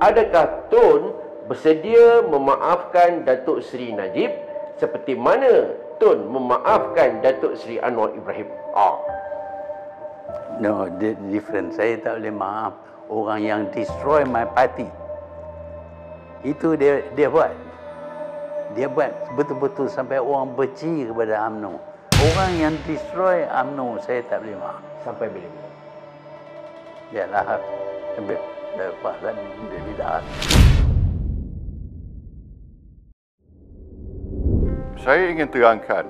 adakah Tun bersedia memaafkan Datuk Seri Najib seperti mana Tun memaafkan Datuk Seri Anwar Ibrahim? No, different. Saya tak boleh maaf orang yang destroy my party. Itu dia buat. Dia buat betul-betul sampai orang benci kepada UMNO. Orang yang destroy UMNO, saya tak boleh maaf. Sampai bila? Yalah, sampai lepas dan tidak. Saya ingin terangkan,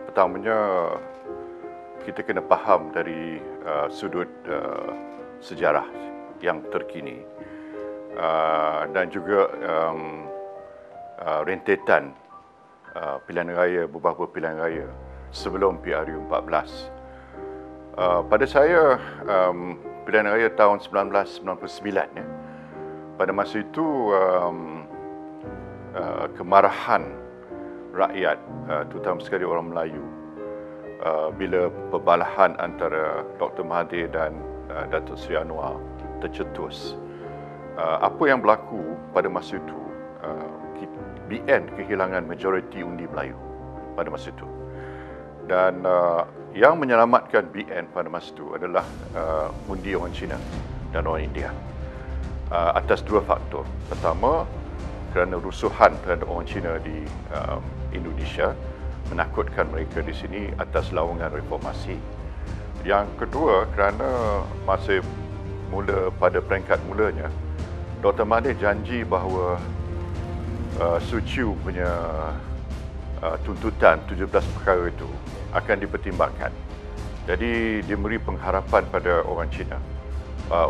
pertamanya kita kena faham dari sudut sejarah yang terkini dan juga rentetan pilihan raya, beberapa pilihan raya sebelum PRU 14. Pada saya, pilihan raya tahun 1999, ya, pada masa itu kemarahan rakyat, terutama sekali orang Melayu, bila perbalahan antara Dr. Mahathir dan Datuk Seri Anwar tercetus. Apa yang berlaku pada masa itu, BN kehilangan majoriti undi Melayu pada masa itu. Dan yang menyelamatkan BN pada masa itu adalah undi orang Cina dan orang India. Atas dua faktor. Pertama, kerana rusuhan terhadap orang Cina di Indonesia, menakutkan mereka di sini atas lawangan reformasi. Yang kedua, kerana masa mula pada peringkat mulanya, Dr. Mahathir janji bahawa Suciu punya tuntutan 17 perkara itu akan dipertimbangkan. Jadi dia beri pengharapan pada orang Cina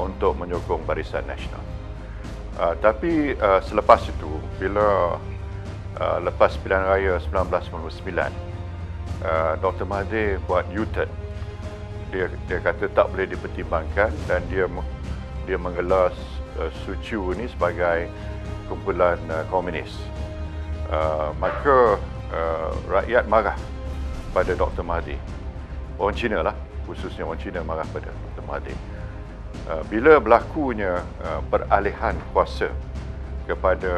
untuk menyokong Barisan Nasional. Tapi selepas itu, bila lepas pilihan raya 1999, Dr. Mahathir buat U-turn. Dia kata tak boleh dipertimbangkan dan dia menggelar Suciu ini sebagai kumpulan komunis. Maka rakyat marah pada Dr. Mahathir. Orang Cina lah, khususnya orang Cina marah pada Dr. Mahathir. Bila berlakunya peralihan kuasa kepada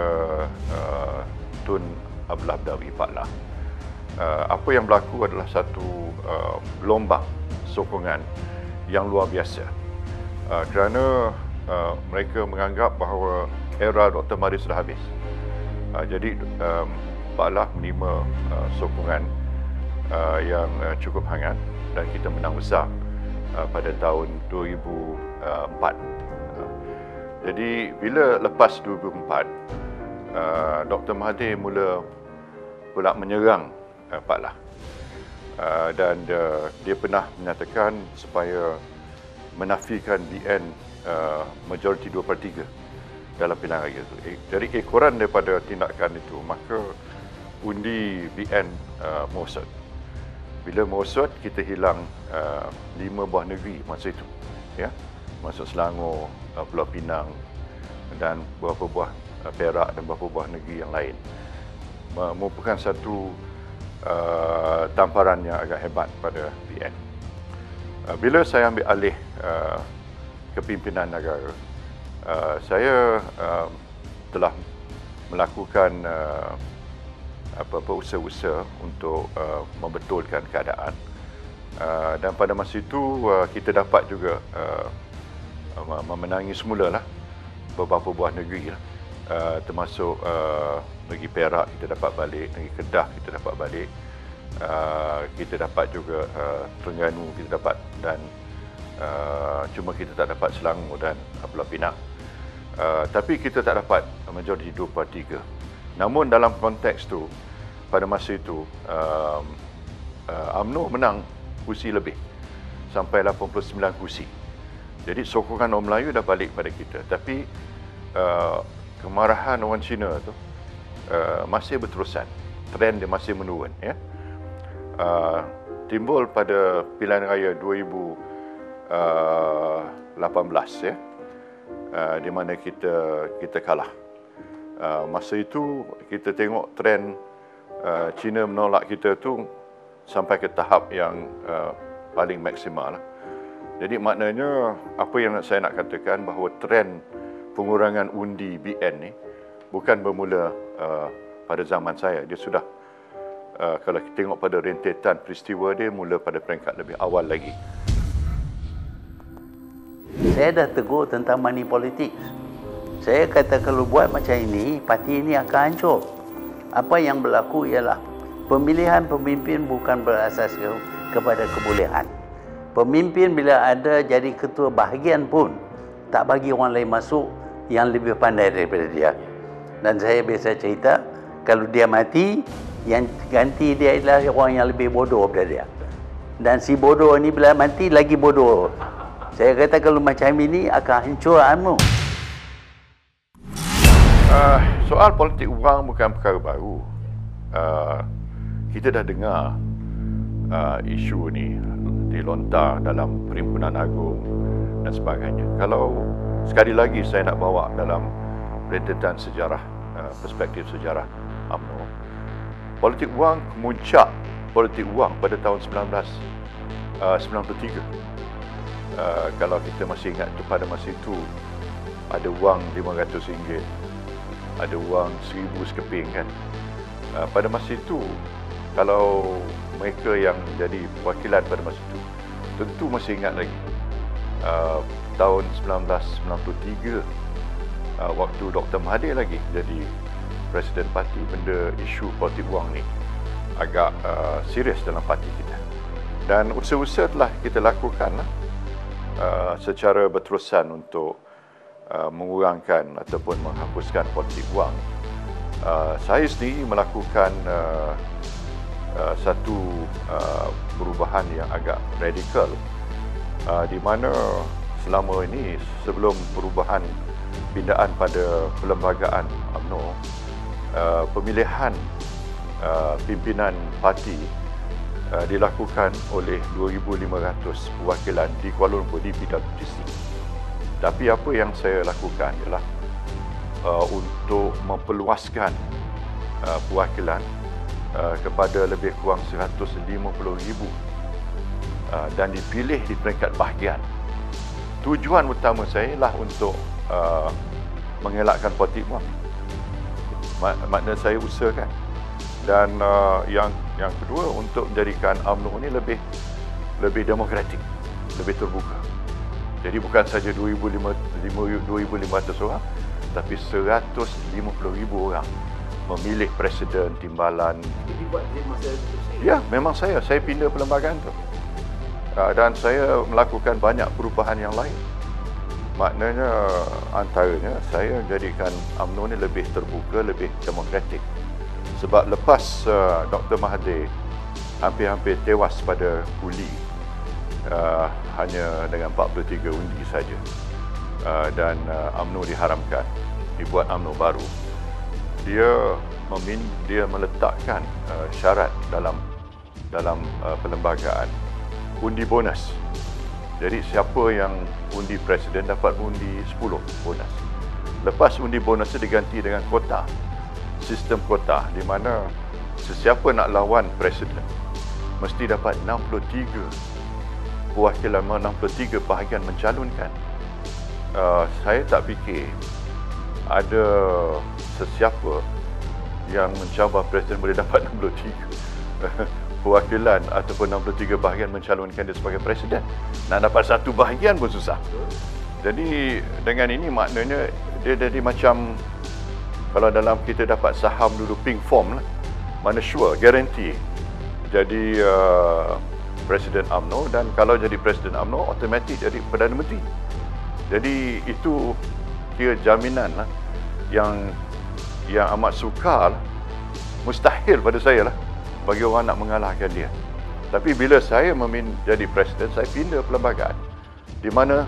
Tun Abdullah Abdawi Paklah, apa yang berlaku adalah satu gelombang sokongan yang luar biasa, kerana mereka menganggap bahawa era Dr. Mahathir sudah habis. Jadi Paklah menerima sokongan yang cukup hangat dan kita menang besar pada tahun 2004. Jadi bila lepas 2004, Dr. Mahathir mula pula menyerang Paklah, dan dia pernah menyatakan supaya menafikan BN majoriti 2/3 dalam pilihan raya itu. Dari ekoran daripada tindakan itu, maka undi BN merosot. Bila merosot, kita hilang 5 buah negeri masa itu, ya, masuk Selangor, Pulau Pinang dan beberapa buah Perak dan beberapa buah negeri yang lain. Merupakan satu tamparan yang agak hebat pada BN. Bila saya ambil alih kepimpinan negara, saya telah melakukan usaha-usaha untuk membetulkan keadaan, dan pada masa itu kita dapat juga memenangi semula lah beberapa buah negeri lah, termasuk negeri Perak kita dapat balik, negeri Kedah kita dapat balik, kita dapat juga Terengganu kita dapat, dan cuma kita tak dapat Selangor dan Pulau Pinang. Tapi kita tak dapat majoriti 2/3. Namun dalam konteks tu, pada masa itu UMNO menang kursi lebih, sampai 89 kursi. Jadi sokongan orang Melayu dah balik pada kita. Tapi kemarahan orang Cina tu masih berterusan. Trend dia masih menurun, ya. Timbul pada pilihan raya 2018, ya, di mana kita kalah. Masa itu kita tengok trend Cina menolak kita tu sampai ke tahap yang paling maksimal lah. Jadi maknanya apa yang saya nak katakan, bahawa trend pengurangan undi BN ni bukan bermula pada zaman saya. Dia sudah kalau kita tengok pada rentetan peristiwa dia mula pada peringkat lebih awal lagi. Saya dah tegur tentang money politics. Saya kata kalau buat macam ini, parti ini akan hancur. Apa yang berlaku ialah pemilihan pemimpin bukan berasas kepada kebolehan. Pemimpin bila ada jadi ketua bahagian pun tak bagi orang lain masuk yang lebih pandai daripada dia. Dan saya biasa cerita, kalau dia mati, yang ganti dia adalah orang yang lebih bodoh daripada dia. Dan si bodoh ni bila mati lagi bodoh. Saya kata kalau macam ini akan hancur UMNO. Soal politik wang bukan perkara baru. Kita dah dengar isu ni dilontar dalam Perhimpunan Agung dan sebagainya. Kalau sekali lagi saya nak bawa dalam rentetan sejarah, perspektif sejarah UMNO, politik wang, kemuncak politik wang pada tahun 1993. Kalau kita masih ingat pada masa itu ada wang RM500, ada wang 1000 sekeping kan. Pada masa itu kalau mereka yang jadi perwakilan pada masa itu tentu masih ingat lagi tahun 1993 waktu Dr. Mahathir lagi jadi Presiden Parti, benda isu politik wang ni agak serius dalam parti kita. Dan usaha-usaha telah kita lakukan secara berterusan untuk mengurangkan ataupun menghapuskan politik wang. Saya sendiri melakukan satu perubahan yang agak radikal, di mana selama ini sebelum perubahan pindaan pada perlembagaan UMNO, pemilihan pimpinan parti dilakukan oleh 2,500 perwakilan di Kuala Lumpur di PWTC. Tapi apa yang saya lakukan ialah untuk memperluaskan perwakilan kepada lebih kurang 150,000 dan dipilih di peringkat bahagian. Tujuan utama saya ialah untuk mengelakkan politik wang. Makna saya usahakan. Dan yang kedua, untuk menjadikan UMNO ini lebih demokratik, lebih terbuka. Jadi bukan saja 2,500 orang, tapi 150,000 orang memilih presiden, timbalan. Ya, memang saya pindah perlembagaan tu. Dan saya melakukan banyak perubahan yang lain. Maknanya antaranya saya jadikan UMNO ni lebih terbuka, lebih demokratik. Sebab lepas Dr. Mahathir hampir-hampir tewas pada Huli, hanya dengan 43 undi saja, dan UMNO diharamkan, dibuat UMNO baru. Dia meletakkan syarat dalam perlembagaan undi bonus. Jadi siapa yang undi presiden dapat undi 10 bonus. Lepas undi bonus itu diganti dengan kota, sistem kota, di mana sesiapa nak lawan presiden mesti dapat 63 perwakilan, 63 bahagian mencalonkan. Saya tak fikir ada sesiapa yang mencabar presiden boleh dapat 63 perwakilan ataupun 63 bahagian mencalonkan dia sebagai presiden. Nak dapat satu bahagian pun susah. Jadi dengan ini maknanya dia jadi macam kalau dalam kita dapat saham dulu pink form lah, mana sure, guarantee jadi Presiden UMNO, dan kalau jadi Presiden UMNO automatik jadi Perdana Menteri. Jadi itu kira jaminan lah yang amat sukar lah. Mustahil pada saya lah bagi orang nak mengalahkan dia. Tapi bila saya jadi presiden, saya pindah perlembagaan di mana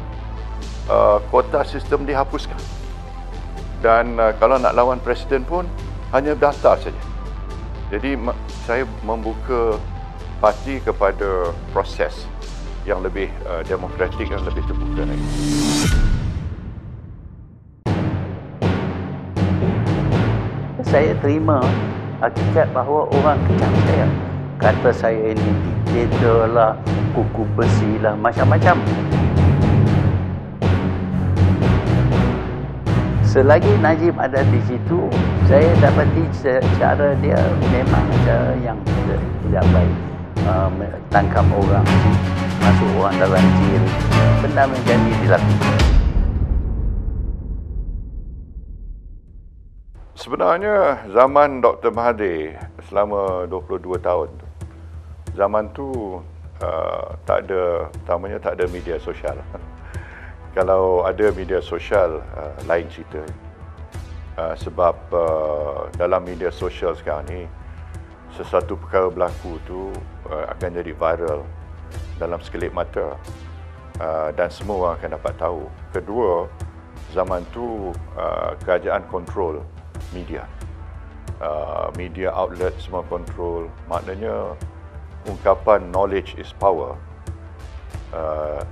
kota sistem dihapuskan. Dan kalau nak lawan presiden pun hanya daftar saja. Jadi saya membuka parti kepada proses yang lebih demokratik dan lebih terbuka lagi. Saya terima hakikat bahawa orang kecam saya. Kata saya ini diktator lah, kuku besi lah, macam-macam. selagi Najib ada di situ, saya dapati cara dia memang cara yang tidak baik. Tangkap orang, masuk orang dalam jil, benda menjadi dilakukan. Sebenarnya zaman Dr. Mahathir selama 22 tahun tu, zaman tu tak ada media sosial. Kalau ada media sosial, lain cerita. Sebab dalam media sosial sekarang ni, sesuatu perkara berlaku tu akan jadi viral dalam sekelip mata, dan semua orang akan dapat tahu. Kedua, zaman tu kerajaan kontrol media. Media outlet semua kontrol. Maknanya ungkapan knowledge is power.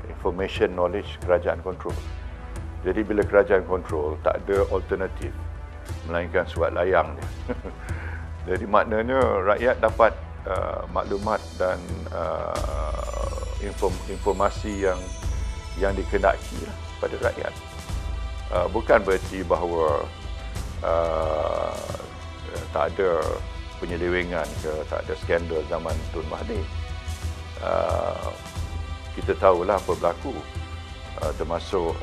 Information knowledge kerajaan kontrol. Jadi bila kerajaan kontrol, tak ada alternatif melainkan surat layang dia. Jadi maknanya rakyat dapat maklumat dan informasi yang dikehendaki pada rakyat. Bukan bererti bahawa tak ada penyelewengan ke, tak ada skandal zaman Tun Mahathir. Kita tahulah apa berlaku, termasuk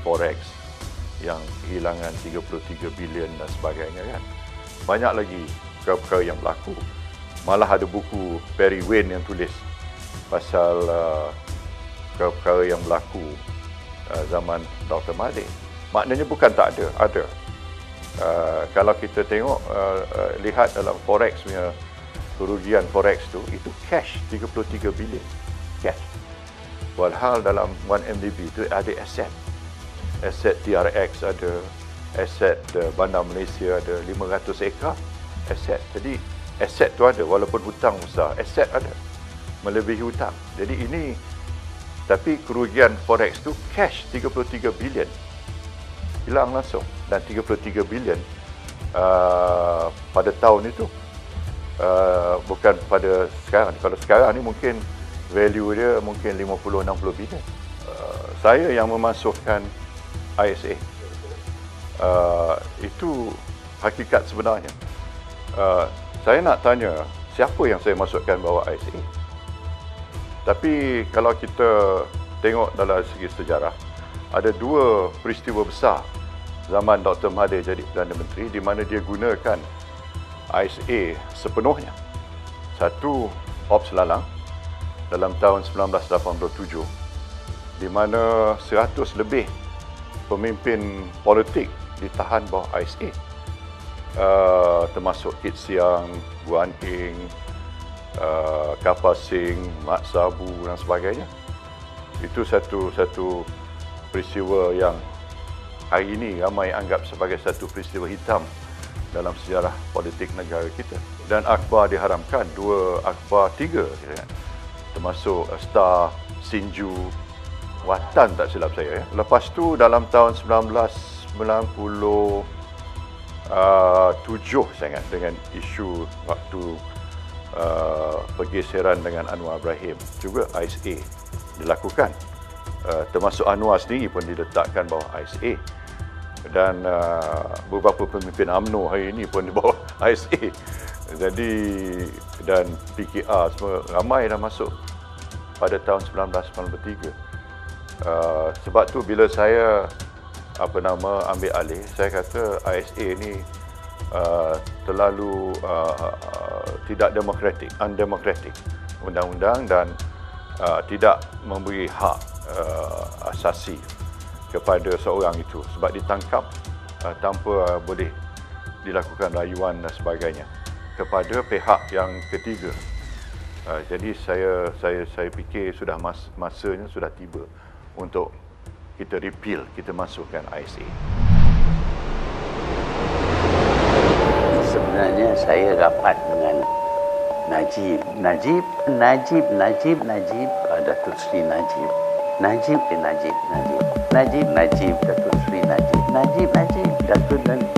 forex yang kehilangan 33 bilion dan sebagainya kan. Banyak lagi perkara-perkara yang berlaku. Malah ada buku Perry Wayne yang tulis pasal perkara-perkara yang berlaku zaman Dr. Mahathir. Maknanya bukan tak ada, ada. Kalau kita tengok, lihat dalam forex punya kerugian forex tu, itu cash 33 bilion. Cash. Walhal dalam 1MDB itu ada aset. Aset TRX ada, aset Bandar Malaysia ada, 500 ekar aset. Jadi aset tu ada, walaupun hutang besar, aset ada, melebihi hutang. Jadi ini, tapi kerugian forex tu cash 33 bilion. Hilang langsung. Dan 33 bilion pada tahun itu, bukan pada sekarang. Kalau sekarang ni mungkin value dia mungkin 50-60 bilion. Saya yang memasukkan ISA. Itu hakikat sebenarnya. Saya nak tanya, siapa yang saya masukkan bawa ISA? Tapi kalau kita tengok dalam segi sejarah, ada dua peristiwa besar zaman Dr. Mahathir jadi Perdana Menteri di mana dia gunakan ISA sepenuhnya. Satu, Ops Lalang dalam tahun 1987, di mana 100 lebih pemimpin politik ditahan bawah ISA, termasuk Kit Siang, Guan Eng, Kapal Singh, Mat Sabu dan sebagainya. Itu satu peristiwa yang hari ini ramai anggap sebagai satu peristiwa hitam dalam sejarah politik negara kita. Dan akhbar diharamkan, tiga termasuk Star, Sinju, Watan tak silap saya. Lepas tu dalam tahun 1997 saya ingat, dengan isu waktu pergeseran dengan Anwar Ibrahim, juga ISA dilakukan. Termasuk Anwar sendiri pun diletakkan bawah ISA. Dan beberapa pemimpin UMNO hari ini pun di bawah ISA. Jadi, dan PKR semua ramai dah masuk pada tahun 1993. Sebab tu bila saya ambil alih, saya kata ISA ni terlalu tidak demokratik, undemokratik undang-undang, dan tidak memberi hak asasi kepada seorang itu sebab ditangkap tanpa boleh dilakukan rayuan dan sebagainya kepada pihak yang ketiga. Jadi saya fikir sudah masanya sudah tiba untuk kita repeal, kita masukkan ISA. Sebenarnya saya rapat dengan Najib, Datuk Seri Najib, Datuk Seri Najib, Datuk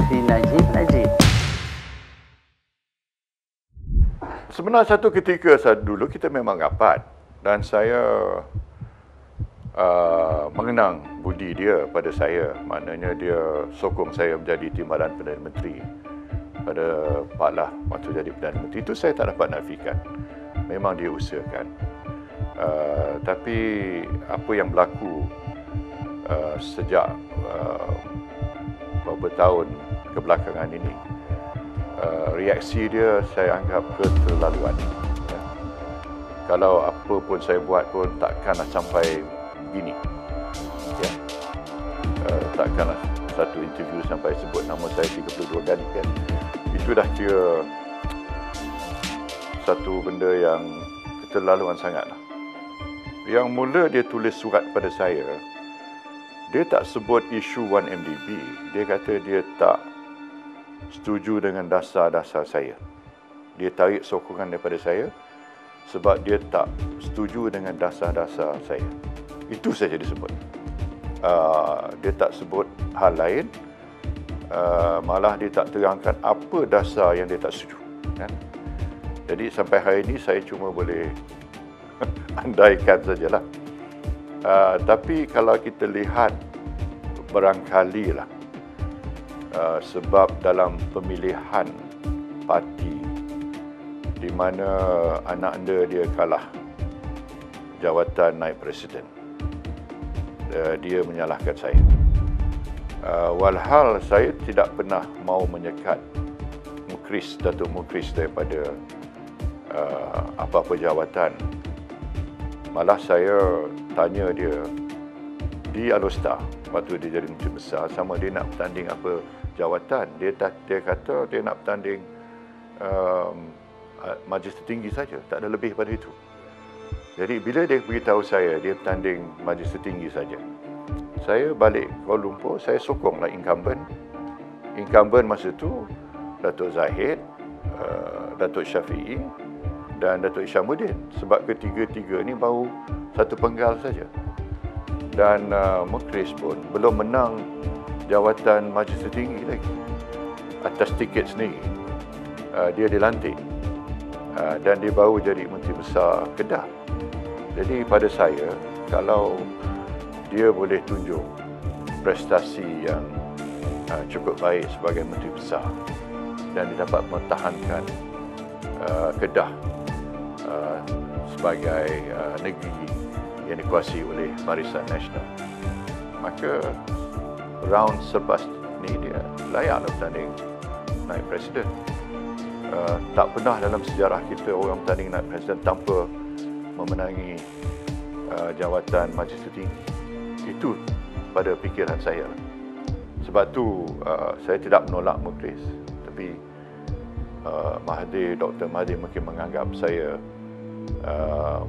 Seri Najib. Sebenarnya satu ketika dulu kita memang rapat, dan saya mengenang budi dia pada saya. Maknanya dia sokong saya menjadi timbalan Perdana Menteri pada Pak Lah waktu jadi Perdana Menteri. Itu saya tak dapat nafikan. Memang dia usahakan. Tapi apa yang berlaku sejak beberapa tahun kebelakangan ini, reaksi dia saya anggap keterlaluan. Ya. Kalau apa pun saya buat pun takkanlah sampai begini. Ya. Takkanlah satu interview sampai sebut nama saya 32 kali kan. Itu dah kira satu benda yang keterlaluan sangatlah. Yang mula dia tulis surat pada saya, dia tak sebut isu 1MDB. Dia kata dia tak setuju dengan dasar-dasar saya. Dia tarik sokongan daripada saya sebab dia tak setuju dengan dasar-dasar saya. Itu saja disebut. Dia tak sebut hal lain. Malah dia tak terangkan apa dasar yang dia tak setuju. Kan? Jadi sampai hari ini saya cuma boleh andaikan sajalah. Tapi kalau kita lihat barangkali lah sebab dalam pemilihan parti di mana anak anda dia kalah jawatan naib presiden, dia menyalahkan saya. Walhal saya tidak pernah mau menyekat Datuk Mukris daripada apa-apa jawatan. Malah saya tanya dia di Alostar waktu dia jadi Menteri Besar sama dia nak bertanding apa jawatan. Dia kata dia nak bertanding majlis tertinggi saja, tak ada lebih pada itu. Jadi bila dia beritahu saya dia bertanding majlis tertinggi saja, saya balik Kuala Lumpur, saya sokonglah incumbent. Incumbent masa tu Datuk Zahid, Datuk Syafiee dan Datuk Isyamuddin, sebab ketiga-tiga ni baru satu penggal saja. Dan Mukris pun belum menang jawatan majlis tertinggi lagi atas tiket sendiri. Dia dilantik dan dia baru jadi Menteri Besar Kedah. Jadi pada saya, kalau dia boleh tunjuk prestasi yang cukup baik sebagai Menteri Besar dan dia dapat mempertahankan Kedah sebagai negeri yang dikuasai oleh Barisan Nasional, maka round selepas ni dia layak bertanding naib presiden. Tak pernah dalam sejarah kita orang bertanding naib presiden tanpa memenangi jawatan majlis tertinggi. Itu pada fikiran saya. Sebab tu saya tidak menolak Mukris, tapi Dr. Mahathir mungkin menganggap saya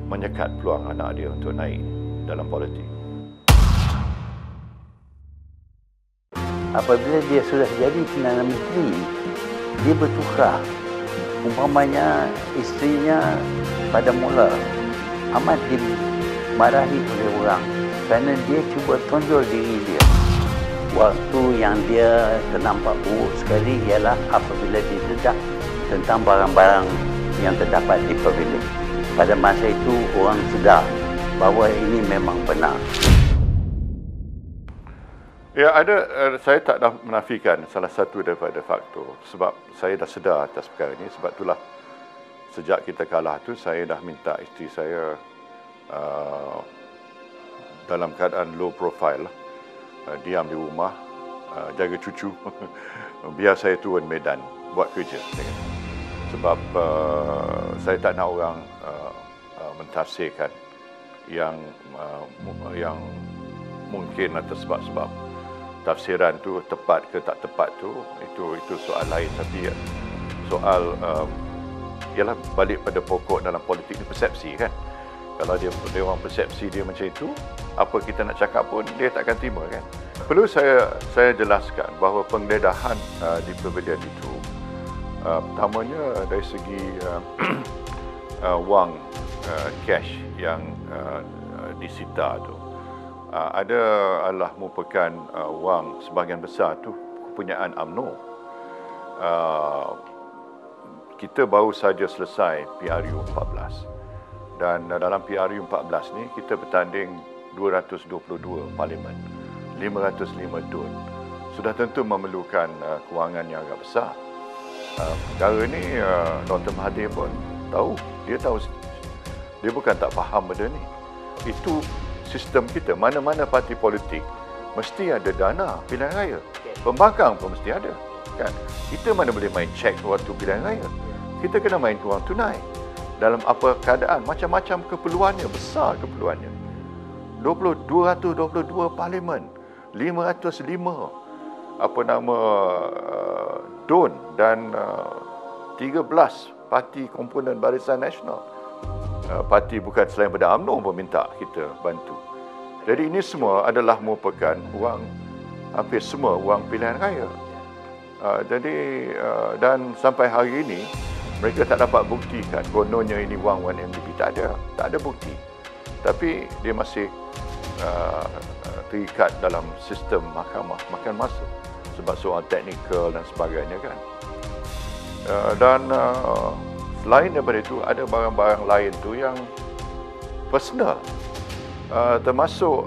menyekat peluang anak dia untuk naik dalam politik. Apabila dia sudah jadi Perdana Menteri, dia bertukar. Umpamanya isterinya pada mula amat dimarahi oleh orang kerana dia cuba tonjol diri dia. Waktu yang dia ternampak buruk sekali ialah apabila didedak tentang barang-barang yang terdapat di pavilion. Pada masa itu orang sedar bahawa ini memang benar. Ya, saya tak dah menafikan salah satu daripada faktor, sebab saya dah sedar atas perkara ini. Sebab itulah sejak kita kalah tu saya dah minta isteri saya dalam keadaan low profile, diam di rumah, jaga cucu, biar saya turun medan buat kerja. Sebab saya tak nak orang mentafsirkan yang mungkin atas sebab-sebab tafsiran tu tepat ke tak tepat tu, itu soal lain. Tapi soal ialah balik pada pokok dalam politik ni, persepsi kan. Kalau dia orang persepsi dia macam itu, apa kita nak cakap pun dia takkan terima kan. Perlu saya jelaskan bahawa penggeledahan di pavilion itu, pertamanya dari segi wang cash yang disita tu, adalah merupakan wang sebahagian besar tu kepunyaan UMNO. Kita baru saja selesai PRU 14 dan dalam PRU 14 ni kita bertanding 2 222 parlimen, 505 DUN. Sudah tentu memerlukan kewangan yang agak besar. Perkara ni Dr. Mahathir pun tahu. Dia tahu. Dia bukan tak faham benda ni. Itu sistem kita. Mana-mana parti politik mesti ada dana pilihan raya. Pembangkang pun mesti ada. Kan? Kita mana boleh main cek waktu pilihan raya. Kita kena main wang tunai. Dalam apa keadaan, macam-macam keperluannya, besar keperluannya. 222 parlimen, 505 DUN dan 13 parti komponen Barisan Nasional. Parti bukan selain pada UMNO pun minta kita bantu. Jadi ini semua adalah merupakan wang, hampir semua wang pilihan raya. Dan sampai hari ini mereka tak dapat buktikan kononnya ini wang 1MDB. Tak ada bukti. Tapi dia masih terikat dalam sistem mahkamah, makan masa sebab soal teknikal dan sebagainya kan. Selain daripada itu ada barang-barang lain tu yang personal, termasuk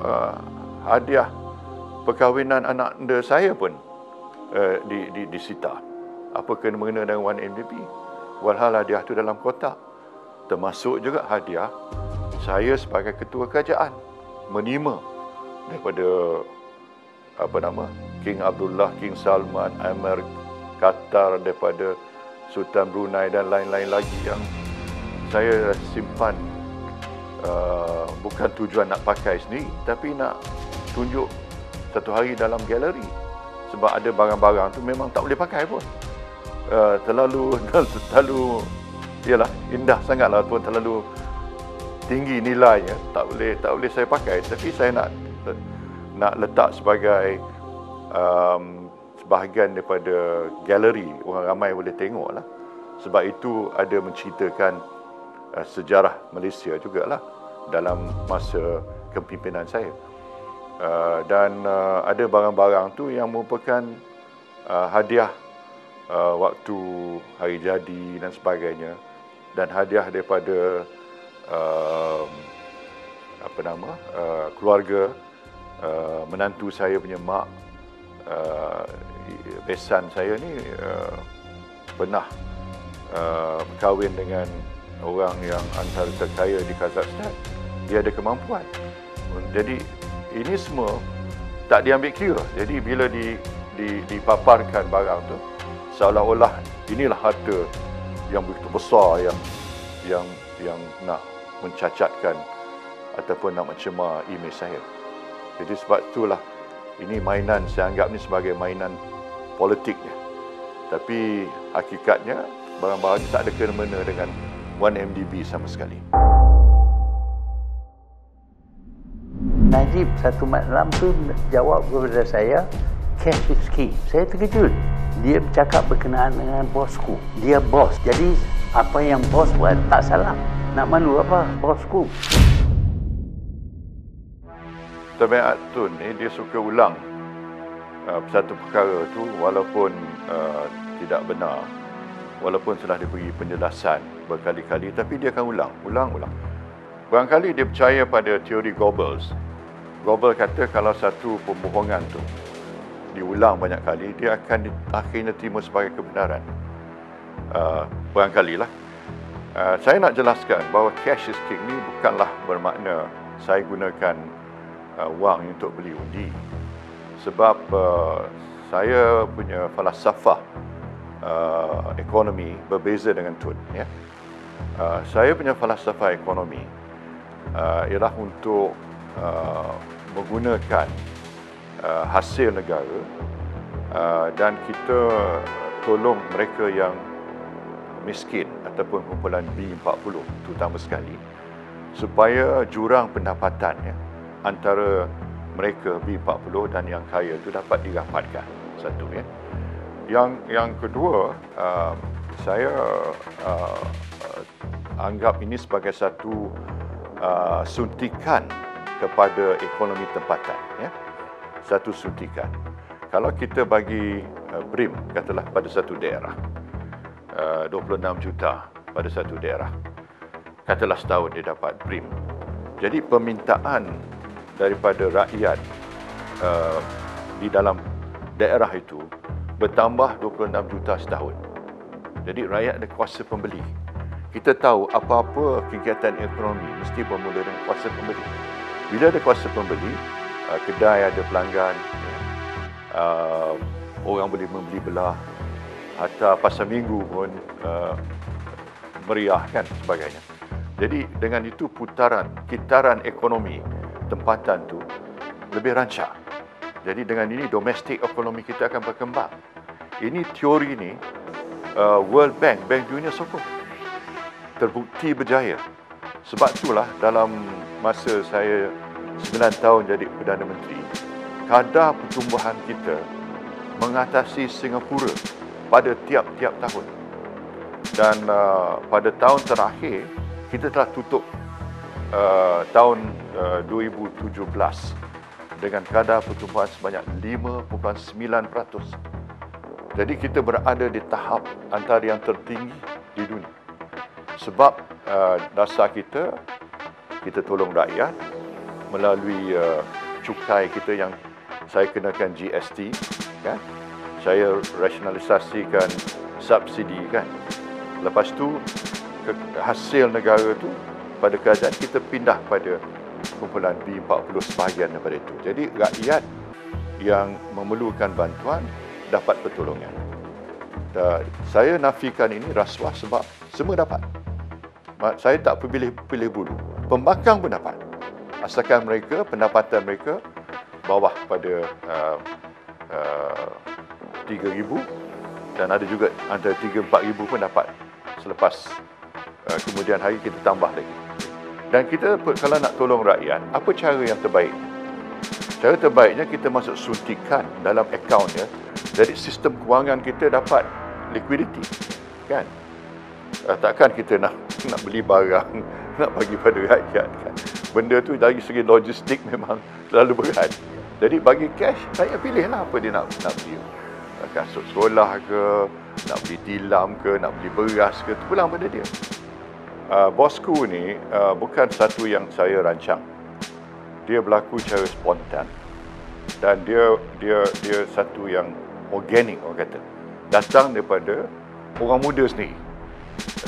hadiah perkahwinan anak anda saya pun disita. Apa kena-mengena dengan 1MDB? Walhal hadiah itu dalam kotak. Termasuk juga hadiah saya sebagai ketua kerajaan menerima daripada King Abdullah, King Salman, Amir Qatar, daripada Sultan Brunei dan lain-lain lagi yang saya simpan, bukan tujuan nak pakai sendiri tapi nak tunjuk satu hari dalam galeri. Sebab ada barang-barang tu memang tak boleh pakai pun. Terlalu ialah indah sangatlah pun, terlalu tinggi nilainya, tak boleh saya pakai. Tapi saya nak letak sebagai sebahagian daripada galeri, orang ramai boleh tengok lah. Sebab itu ada menceritakan sejarah Malaysia jugalah dalam masa kepimpinan saya. Ada barang-barang tu yang merupakan hadiah waktu hari jadi dan sebagainya, dan hadiah daripada keluarga menantu saya punya mak. Besan saya ni pernah berkahwin dengan orang yang antara terkaya di Kazakhstan. Dia ada kemampuan. Jadi ini semua tak diambil kira. Jadi bila dipaparkan barang tu, seolah-olah inilah harta yang begitu besar yang nak mencacatkan ataupun nak mencemar imej saya. Jadi sebab itulah ini mainan, saya anggap ni sebagai mainan politiknya. Tapi hakikatnya barang-barang ini tak ada kena-mena dengan 1MDB sama sekali. Najib satu malam tu jawab kepada saya, cash is king. Saya terkejut. Dia bercakap berkenaan dengan bosku. Dia bos. Jadi apa yang bos buat tak salah. Nak malu apa bosku. Tabiat Tun ni dia suka ulang satu perkara tu walaupun tidak benar. Walaupun sudah diberi penjelasan berkali-kali, tapi dia akan ulang. Barangkali dia percaya pada teori Goebbels. Goebbels kata kalau satu pembohongan tu diulang banyak kali, dia akan akhirnya terima sebagai kebenaran. Barangkali lah. Saya nak jelaskan bahawa cash is king ni bukanlah bermakna saya gunakan wang untuk beli undi. Sebab saya punya falsafah ekonomi berbeza dengan Tun. Ya. Saya punya falsafah ekonomi ialah untuk menggunakan hasil negara dan kita tolong mereka yang miskin ataupun kumpulan B40 terutama sekali, supaya jurang pendapatan antara mereka B40 dan yang kaya itu dapat dirapatkan. Satu ya. Yang kedua, saya anggap ini sebagai satu suntikan kepada ekonomi tempatan. Ya. Satu suntikan. Kalau kita bagi BRIM, katalah pada satu daerah, 26 juta pada satu daerah, katalah setahun dia dapat BRIM. Jadi permintaan daripada rakyat di dalam daerah itu bertambah 26 juta setahun. Jadi rakyat ada kuasa pembeli. Kita tahu apa-apa kegiatan ekonomi mesti bermula dengan kuasa pembeli. Bila ada kuasa pembeli, kedai ada pelanggan, orang boleh membeli belah, hatta pasar minggu pun meriah kan sebagainya. Jadi dengan itu kitaran ekonomi tempatan tu lebih rancak. Jadi dengan ini domestik ekonomi kita akan berkembang. Ini teori ni World Bank, Bank Dunia sokong. Terbukti berjaya. Sebab itulah dalam masa saya 9 tahun jadi Perdana Menteri, kadar pertumbuhan kita mengatasi Singapura pada tiap-tiap tahun. Dan pada tahun terakhir, kita telah tutup tahun 2017 dengan kadar pertumbuhan sebanyak 5.9%. Jadi kita berada di tahap antara yang tertinggi di dunia. Sebab dasar kita tolong rakyat melalui cukai kita yang saya kenakan GST, kan? Saya rasionalisasikan subsidi, kan? Lepas tu hasil negara tu pada kerajaan kita pindah pada kumpulan B40 sebahagian daripada itu. Jadi rakyat yang memerlukan bantuan dapat pertolongan. Saya nafikan ini rasuah sebab semua dapat. Saya tak pilih bulu. Pembangkang pun dapat. Asalkan mereka, pendapatan mereka bawah pada 3,000 dan ada juga antara 3-4,000 pun dapat selepas kemudian hari kita tambah lagi. Dan kita kalau nak tolong rakyat, apa cara yang terbaik? Cara terbaiknya kita masuk suntikan dalam akaunnya, jadi sistem kewangan kita dapat liquidity, kan? Takkan kita nak beli barang, nak bagi pada rakyat, kan? Benda tu dari segi logistik memang terlalu berat. Jadi bagi cash, saya pilihlah apa dia nak beli. Kasut sekolah ke, nak beli tilam ke, nak beli beras ke, tu pulang pada dia. Bosku ni bukan satu yang saya rancang. Dia berlaku secara spontan. Dan dia satu yang organik, orang kata. Datang daripada orang muda sendiri.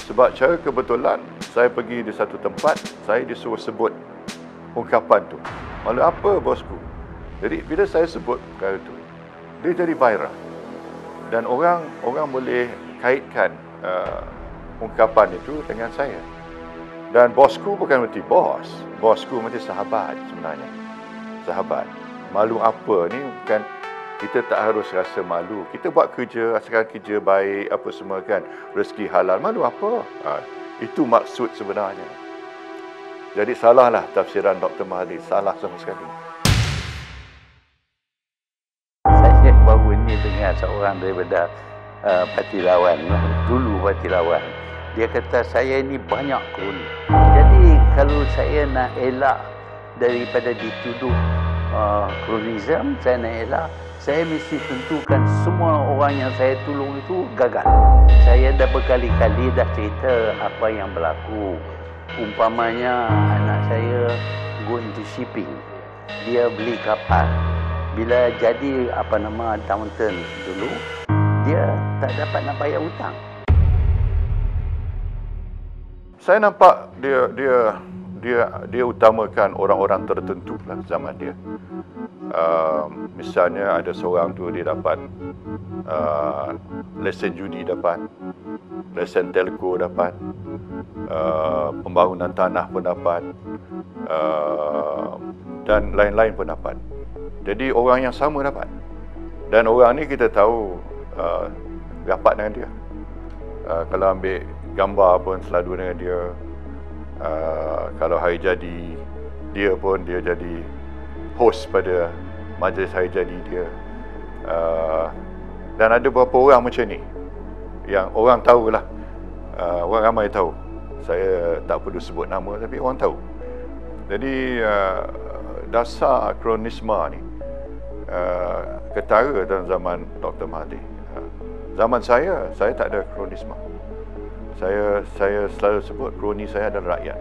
Sebab cara kebetulan, saya pergi di satu tempat, saya disuruh sebut ungkapan tu. Malu apa bosku? Jadi bila saya sebut perkara tu, dia jadi viral. Dan orang boleh kaitkan ungkapan itu dengan saya. Dan bosku bukan berarti bos. Bosku berarti sahabat sebenarnya. Sahabat. Malu apa ni bukan, kita tak harus rasa malu. Kita buat kerja, asalkan kerja baik, apa semua, kan. Rezeki halal. Malu apa? Itu maksud sebenarnya. Jadi salahlah tafsiran Dr. Mahathir. Salah sama sekali. Saya baru ini dengar seorang daripada parti lawan, dulu parti lawan. Dia kata saya ini banyak kroni. Jadi kalau saya nak elak daripada dituduh kronisme, saya nak elak, saya mesti tentukan semua orang yang saya tolong itu gagal. Saya dah berkali-kali dah cerita apa yang berlaku. Umpamanya anak saya go into shipping. Dia beli kapal. Bila jadi downturn dulu, dia tak dapat nak bayar hutang. Saya nampak dia utamakan orang-orang tertentu dalam zaman dia. Misalnya ada seorang tu dia dapat lesen judi dapat, lesen telco dapat, pembangunan tanah pun dapat, dan lain-lain pun dapat. Jadi orang yang sama dapat. Dan orang ni kita tahu rapat dengan dia. Kalau ambil gambar pun selalu dengan dia. Kalau hari jadi dia pun dia jadi host pada majlis hari jadi dia. Dan ada beberapa orang macam ni yang orang tahulah. Orang ramai tahu. Saya tak perlu sebut nama tapi orang tahu. Jadi dasar kronisme ni ketara dalam zaman Dr. Mahathir. Zaman saya tak ada kronisme. Saya selalu sebut kroni saya adalah rakyat.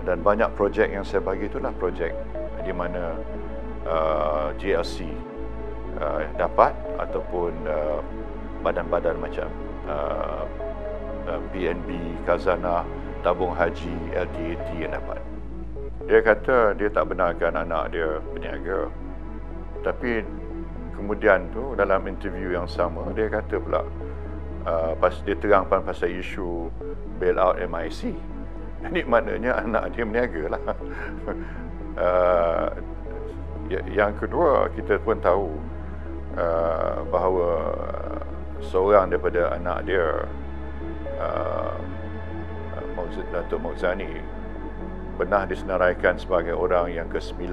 Dan banyak projek yang saya bagi itulah projek di mana JLC dapat ataupun badan-badan macam PNB, Khazanah, Tabung Haji, LTAT yang dapat. Dia kata dia tak benarkan anak dia berniaga. Tapi kemudian tu dalam interview yang sama dia kata pula dia terangkan pasal isu bailout MIC. Ini maknanya anak dia berniaga lah. Yang kedua, kita pun tahu bahawa seorang daripada anak dia, Datuk Mokzani, pernah disenaraikan sebagai orang yang ke-9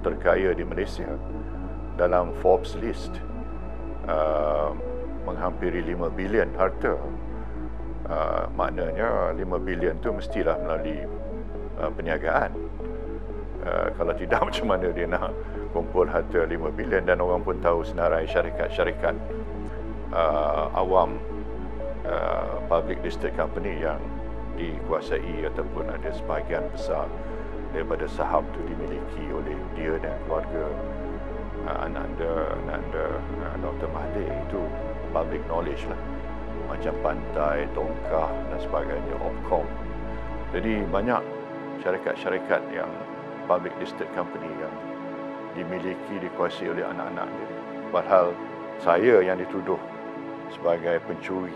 terkaya di Malaysia dalam Forbes list, menghampiri 5 bilion harta. Maknanya 5 bilion tu mestilah melalui perniagaan. Kalau tidak, macam mana dia nak kumpul harta 5 bilion? Dan orang pun tahu senarai syarikat-syarikat awam, public listed company yang dikuasai ataupun ada sebahagian besar daripada saham tu dimiliki oleh dia dan keluarga Ananda Dr. Mahathir. Itu public knowledge lah, macam Pantai, Tongkah dan sebagainya, Opcom. Jadi banyak syarikat-syarikat yang public listed company yang dimiliki, dikuasai oleh anak-anak dia. Padahal saya yang dituduh sebagai pencuri,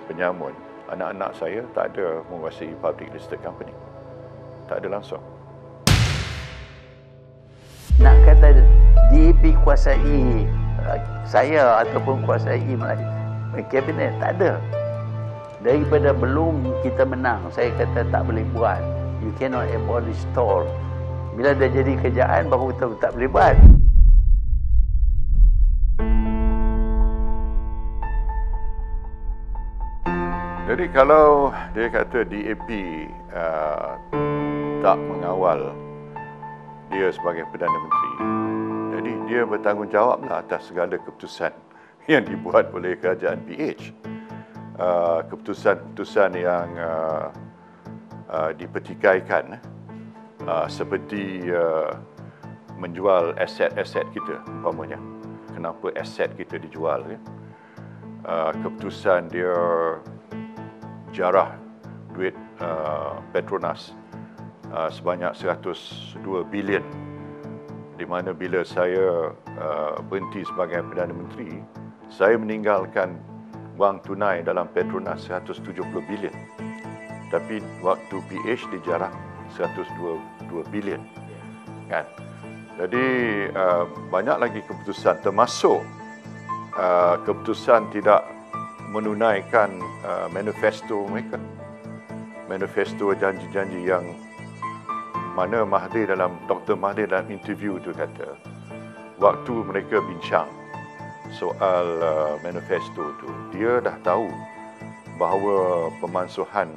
penyamun, anak-anak saya tak ada menguasai public listed company. Tak ada langsung. Nak kata DAP kuasai saya ataupun kuasai Melayu kabinet, tak ada. Daripada belum kita menang, saya kata tak boleh buat. You cannot abolish toll. Bila dah jadi kerjaan, baru tahu tak boleh buat. Jadi kalau dia kata DAP tak mengawal dia sebagai Perdana Menteri, jadi dia bertanggungjawablah atas segala keputusan yang dibuat oleh kerajaan PH. Keputusan-keputusan yang dipertikaikan, seperti menjual aset-aset kita, umpamanya. Kenapa aset kita dijual? Keputusan dia jarah duit Petronas sebanyak 102 bilion, di mana bila saya berhenti sebagai Perdana Menteri, saya meninggalkan wang tunai dalam Petronas 170 bilion. Tapi waktu PH dijarah 102 bilion. Kan? Jadi banyak lagi keputusan, termasuk keputusan tidak menunaikan manifesto mereka. Manifesto janji-janji yang mana Dr. Mahathir dalam interview tu kata, waktu mereka bincang soal manifesto tu, dia dah tahu bahawa pemansuhan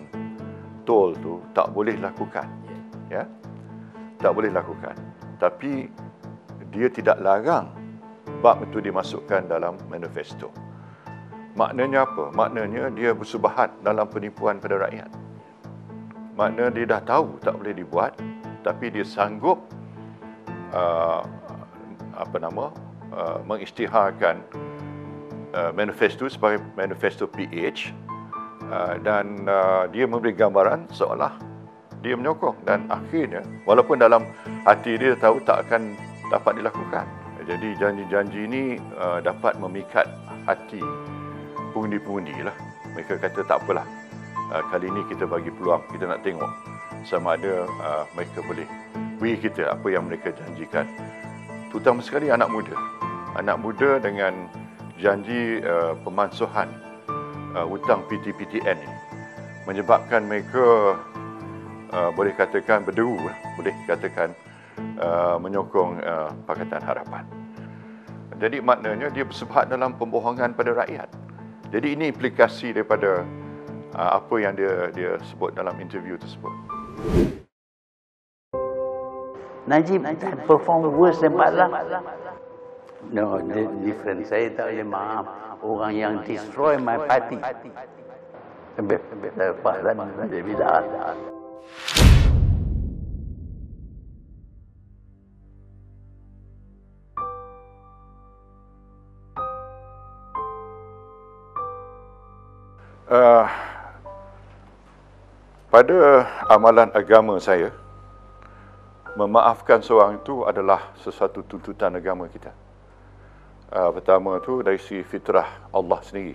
tol tu tak boleh lakukan. Ya? Tak boleh lakukan. Tapi dia tidak larang bab itu dimasukkan dalam manifesto. Maknanya apa? Maknanya dia bersubahat dalam penipuan pada rakyat. Maknanya dia dah tahu tak boleh dibuat, tapi dia sanggup mengisytiharkan manifesto sebagai manifesto PH, dan dia memberi gambaran seolah dia menyokong, dan akhirnya walaupun dalam hati dia tahu tak akan dapat dilakukan. Jadi janji-janji ini dapat memikat hati pengundi-pengundi lah. Mereka kata tak apalah, kali ini kita bagi peluang, kita nak tengok sama ada mereka boleh beri kita apa yang mereka janjikan. Terutama sekali anak muda. Anak muda dengan janji pemansuhan hutang PT-PTN ini menyebabkan mereka boleh katakan berderu, boleh katakan menyokong Pakatan Harapan. Jadi maknanya dia bersebahat dalam pembohongan pada rakyat. Jadi ini implikasi daripada apa yang dia sebut dalam interview tersebut. Najib perform worse than Pak Lam. No, different. Saya tak boleh maaf orang yang destroy my party. Pak Lam dia bilang. Uh, pada amalan agama saya, memaafkan seorang itu adalah sesuatu tuntutan agama kita. Pertama tu dari segi fitrah Allah sendiri.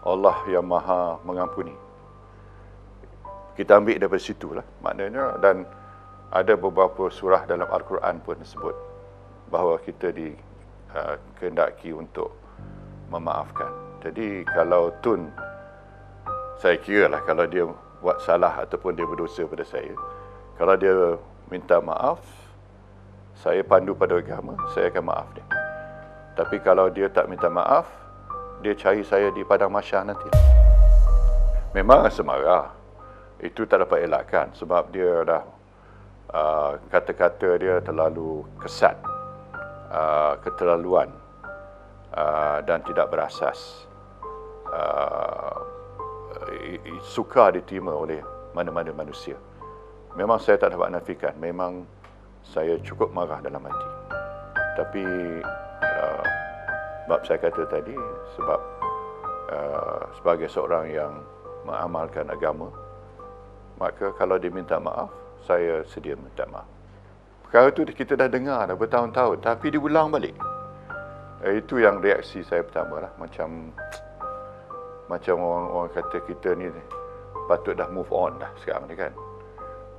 Allah yang maha mengampuni. Kita ambil daripada situ lah maknanya, dan ada beberapa surah dalam Al-Quran pun sebut bahawa kita dikehendaki untuk memaafkan. Jadi kalau Tun, saya kira lah kalau dia buat salah ataupun dia berdosa pada saya, kalau dia minta maaf, saya pandu pada agama, saya akan maaf dia. Tapi kalau dia tak minta maaf, dia cari saya di padang mahsyar nanti. Memang rasa marah, itu tak dapat elakkan sebab dia dah kata-kata dia terlalu kesat, keterlaluan dan tidak berasas. Sukar diterima oleh mana-mana manusia. Memang saya tak dapat nafikan, memang saya cukup marah dalam hati. Tapi sebab saya kata tadi, sebab sebagai seorang yang mengamalkan agama, maka kalau dia minta maaf, saya sedia minta maaf. Perkara itu kita dah dengar dah bertahun-tahun, tapi diulang balik. Itu yang reaksi saya pertama lah. Macam orang kata kita ni patut dah move on dah sekarang ni kan.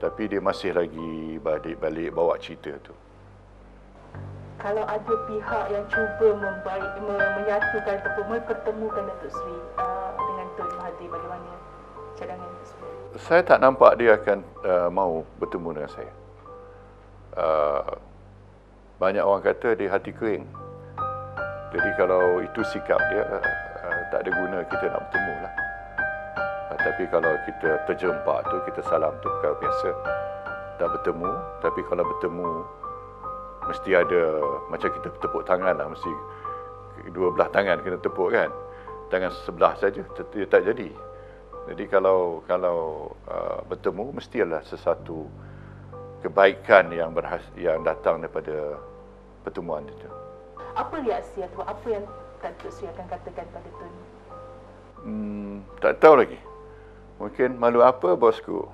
Tapi dia masih lagi balik bawa cerita tu. Kalau ada pihak yang cuba menyatukan ataupun mempertemukan Datuk Seri dengan Tun Mahathir, bagaimana cadangan tersebut? Saya tak nampak dia akan mau bertemu dengan saya. Banyak orang kata dia hati kering. Jadi kalau itu sikap dia, tak ada guna kita nak bertemu lah. Tapi kalau kita terjempak tu, kita salam tu perkara biasa. Tak bertemu, tapi kalau bertemu, mesti ada, macam kita tepuk tangan lah, mesti dua belah tangan kena tepuk kan. Tangan sebelah saja, dia tak jadi. Jadi kalau bertemu, mestilah sesuatu kebaikan yang datang daripada pertemuan itu. Apa reaksi atau apa yang Datuk Seri akan katakan pada Tun? Tak tahu lagi. Mungkin malu apa bosku.